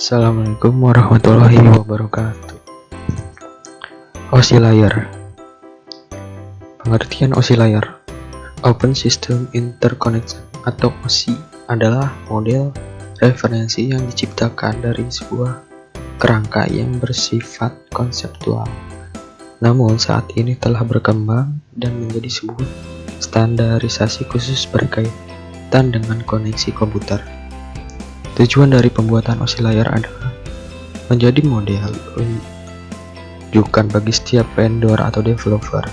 Assalamualaikum warahmatullahi wabarakatuh. OSI Layer. Pengertian OSI Layer, Open System Interconnection atau OSI, adalah model referensi yang diciptakan dari sebuah kerangka yang bersifat konseptual, namun saat ini telah berkembang dan menjadi sebuah standarisasi khusus berkaitan dengan koneksi komputer. Tujuan dari pembuatan OSI Layer adalah menjadi model rujukan bagi setiap vendor atau developer,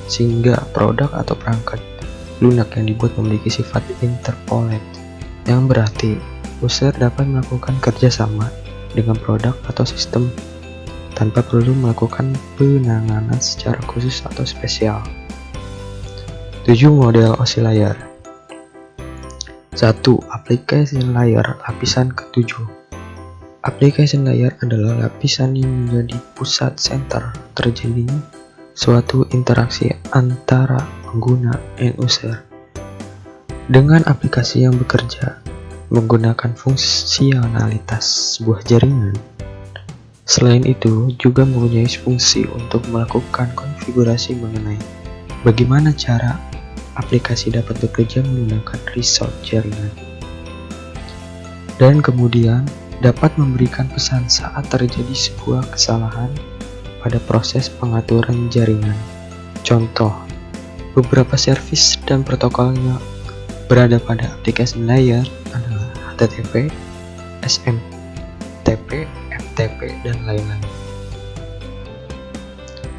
sehingga produk atau perangkat lunak yang dibuat memiliki sifat interpolate, yang berarti user dapat melakukan kerjasama dengan produk atau sistem tanpa perlu melakukan penanganan secara khusus atau spesial. 7 model OSI Layer. 1. Application Layer, lapisan ke-7. Application Layer adalah lapisan yang menjadi pusat center terjadinya suatu interaksi antara pengguna and user dengan aplikasi yang bekerja menggunakan fungsionalitas sebuah jaringan. Selain itu, juga mempunyai fungsi untuk melakukan konfigurasi mengenai bagaimana cara aplikasi dapat bekerja menggunakan resource jaringan, dan kemudian dapat memberikan pesan saat terjadi sebuah kesalahan pada proses pengaturan jaringan. Contoh, beberapa service dan protokolnya berada pada application layer adalah HTTP, SMTP, FTP, dan lain-lain.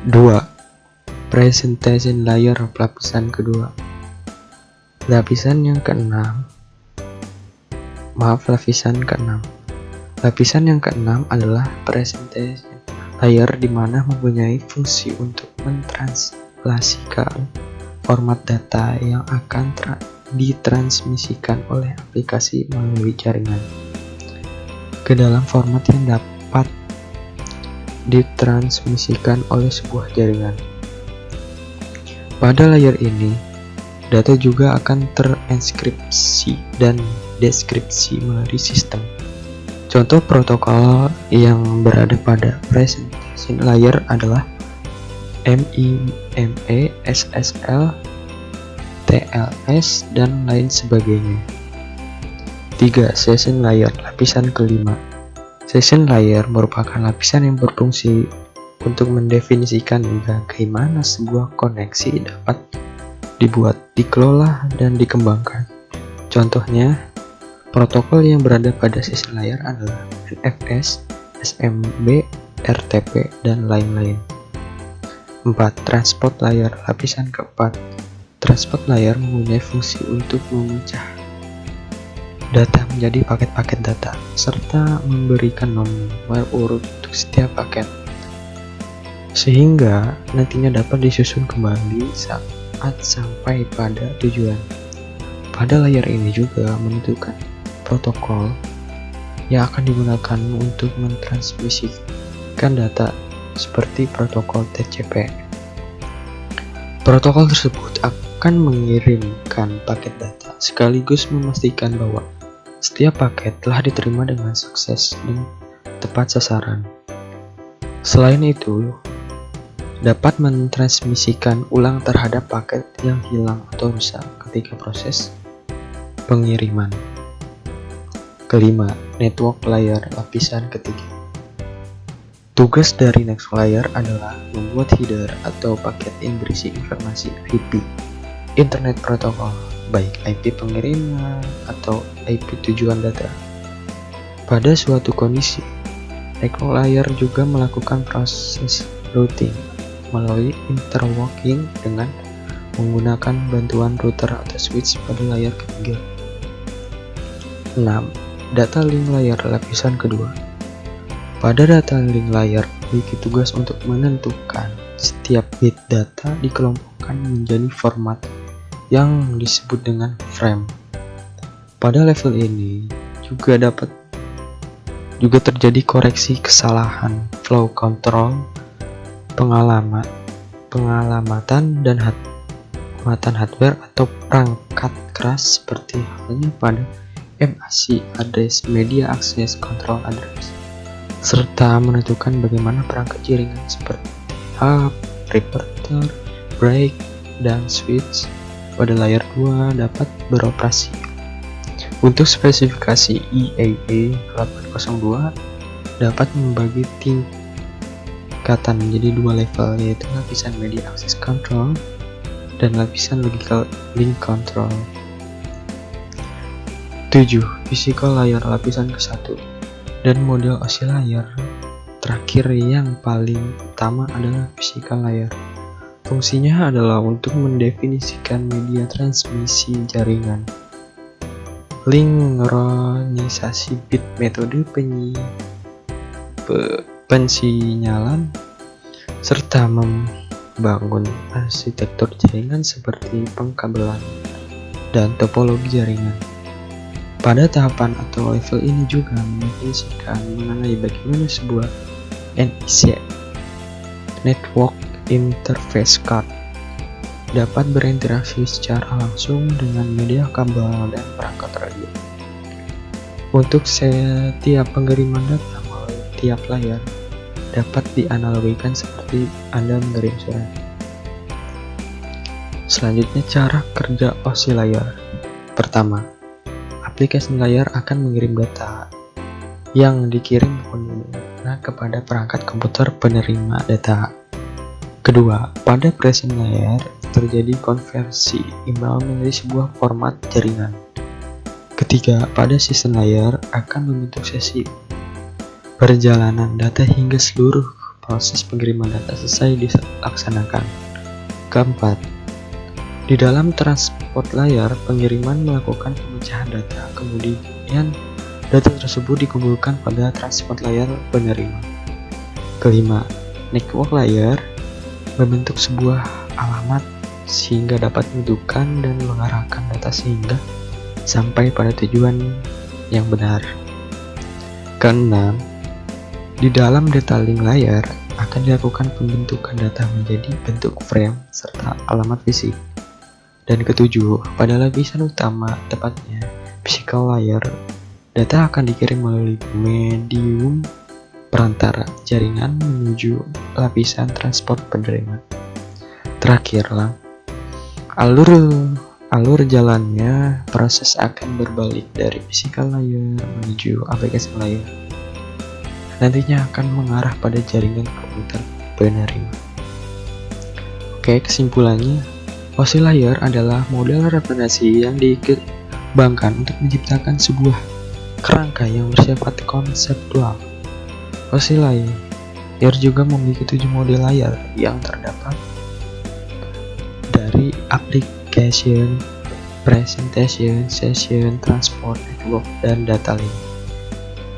2. Presentation Layer, lapisan kedua. Lapisan yang keenam adalah presentation layer, di mana mempunyai fungsi untuk mentranslasikan format data yang akan ditransmisikan oleh aplikasi melalui jaringan ke dalam format yang dapat ditransmisikan oleh sebuah jaringan. Pada layer ini, data juga akan terenskripsi dan deskripsi melalui sistem. Contoh protokol yang berada pada presentation layer adalah MIME, SSL, TLS, dan lain sebagainya. 3. Session Layer, lapisan kelima. Session Layer merupakan lapisan yang berfungsi untuk mendefinisikan bagaimana sebuah koneksi dapat dibuat, dikelola, dan dikembangkan. Contohnya, protokol yang berada pada session layer adalah NFS, SMB, RTP, dan lain-lain. 4. Transport Layer, lapisan keempat. Transport Layer mempunyai fungsi untuk memecah data menjadi paket-paket data, serta memberikan nomor urut untuk setiap paket, sehingga nantinya dapat disusun kembali saat sampai pada tujuan. Pada layer ini juga menentukan protokol yang akan digunakan untuk mentransmisikan data, seperti protokol TCP. Protokol tersebut akan mengirimkan paket data sekaligus memastikan bahwa setiap paket telah diterima dengan sukses dan tepat sasaran. Selain itu, dapat mentransmisikan ulang terhadap paket yang hilang atau rusak ketika proses pengiriman. Kelima, Network Layer, lapisan ketiga. Tugas dari network layer adalah membuat header atau paket yang berisi informasi IP, Internet Protocol, baik IP pengiriman atau IP tujuan data. Pada suatu kondisi, network layer juga melakukan proses routing melalui interlocking dengan menggunakan bantuan router atau switch pada layer ketiga. 6. Data Link Layer, lapisan kedua. Pada data link layer memiliki tugas untuk menentukan setiap bit data dikelompokkan menjadi format yang disebut dengan frame. Pada level ini juga terjadi koreksi kesalahan, flow control, pengalamatan, dan muatan hardware atau perangkat keras, seperti halnya pada MAC, Address Media Access Control Address. serta menentukan bagaimana perangkat jaringan seperti hub, repeater, break, dan switch pada layer 2 dapat beroperasi. Untuk spesifikasi IEEE 802 dapat membagi tingkatan menjadi 2 level, yaitu lapisan media access control dan lapisan logical link control. 7. Physical layer lapisan ke-1 dan model OSI layer terakhir yang paling utama adalah physical layer. Fungsinya adalah untuk mendefinisikan media transmisi jaringan, sinkronisasi bit, metode pensinyalan, serta membangun arsitektur jaringan seperti pengkabelan dan topologi jaringan. Pada tahapan atau level ini juga mendefinisikan mengenai bagaimana sebuah NIC (Network Interface Card) dapat berinteraksi secara langsung dengan media kabel dan perangkat radio. Untuk setiap pengiriman data melalui tiap layar dapat dianalogikan seperti Anda mengirim surat. Selanjutnya, cara kerja OSI layer. Pertama, aplikasi layar akan mengirim data yang dikirim pengguna kepada perangkat komputer penerima data. Kedua, pada present layer terjadi konversi email menjadi sebuah format jaringan. Ketiga, pada session layer akan membentuk sesi perjalanan data hingga seluruh proses pengiriman data selesai dilaksanakan. Keempat, di dalam transport layer, pengiriman melakukan pemecahan data, kemudian data tersebut dikumpulkan pada transport layer penerima. Kelima, network layer membentuk sebuah alamat sehingga dapat menentukan dan mengarahkan data sehingga sampai pada tujuan yang benar. Keenam, di dalam data link layer akan dilakukan pembentukan data menjadi bentuk frame serta alamat fisik. Dan ketujuh, pada lapisan utama, tepatnya physical layer, data akan dikirim melalui medium perantara jaringan menuju lapisan transport penerima. Terakhirlah, alur jalannya proses akan berbalik dari physical layer menuju application layer. Nantinya akan mengarah pada jaringan komputer penerima. Oke, kesimpulannya, OSI layer adalah model referensi yang dikembangkan untuk menciptakan sebuah kerangka yang bersifat konseptual. OSI layer juga memiliki 7 model layar yang terdapat dari application, presentation, session, transport, network, dan data link.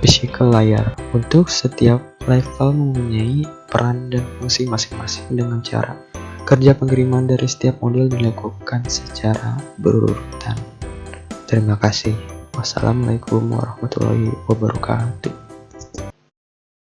Physical layer untuk setiap level mempunyai peran dan fungsi masing-masing dengan cara kerja pengiriman dari setiap model dilakukan secara berurutan. Terima kasih. Wassalamualaikum warahmatullahi wabarakatuh.